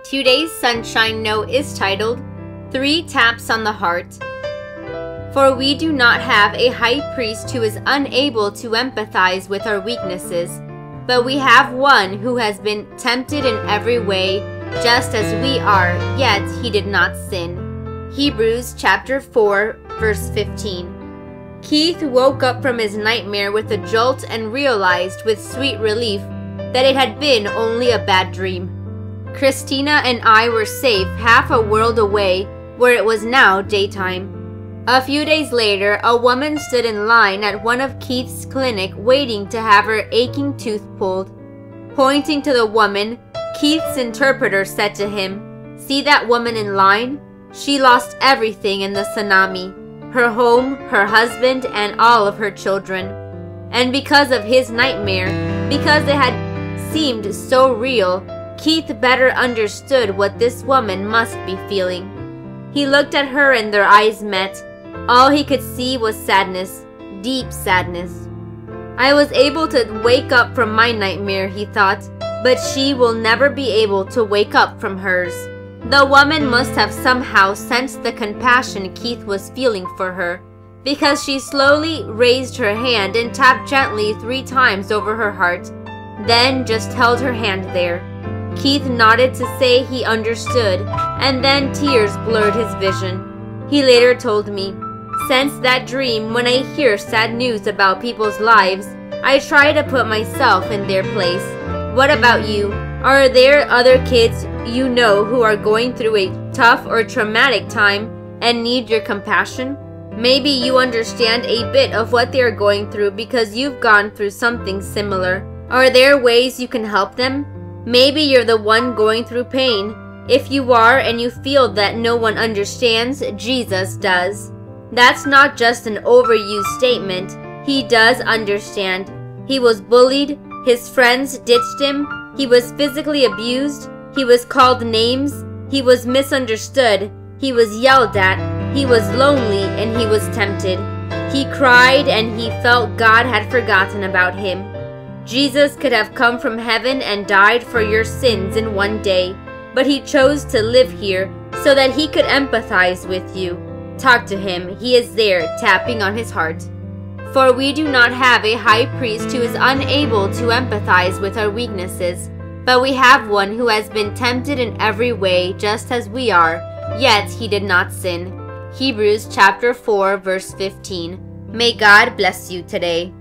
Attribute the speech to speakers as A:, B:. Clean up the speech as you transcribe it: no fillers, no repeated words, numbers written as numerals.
A: Today's Sunshine Note is titled, 3 Taps on the Heart. For we do not have a high priest who is unable to empathize with our weaknesses, but we have one who has been tempted in every way, just as we are, yet he did not sin. Hebrews chapter 4, verse 15. Keith woke up from his nightmare with a jolt and realized with sweet relief that it had been only a bad dream. Christina and I were safe half a world away, where it was now daytime. A few days later, a woman stood in line at one of Keith's clinic waiting to have her aching tooth pulled. Pointing to the woman, Keith's interpreter said to him, "See that woman in line? She lost everything in the tsunami. Her home, her husband, and all of her children. And because of his nightmare, because it had seemed so real, Keith better understood what this woman must be feeling. He looked at her and their eyes met. All he could see was sadness, deep sadness. I was able to wake up from my nightmare, he thought, but she will never be able to wake up from hers. The woman must have somehow sensed the compassion Keith was feeling for her, because she slowly raised her hand and tapped gently 3 times over her heart, then just held her hand there. Keith nodded to say he understood, and then tears blurred his vision. He later told me, "Since that dream, when I hear sad news about people's lives, I try to put myself in their place. What about you? Are there other kids you know who are going through a tough or traumatic time and need your compassion? Maybe you understand a bit of what they are going through because you've gone through something similar. Are there ways you can help them? Maybe you're the one going through pain. If you are and you feel that no one understands, Jesus does. That's not just an overused statement. He does understand. He was bullied. His friends ditched him. He was physically abused. He was called names. He was misunderstood. He was yelled at. He was lonely and he was tempted. He cried and he felt God had forgotten about him. Jesus could have come from heaven and died for your sins in one day, but he chose to live here so that he could empathize with you. Talk to him. He is there, tapping on his heart. For we do not have a high priest who is unable to empathize with our weaknesses, but we have one who has been tempted in every way just as we are, yet he did not sin. Hebrews chapter 4, verse 15. May God bless you today.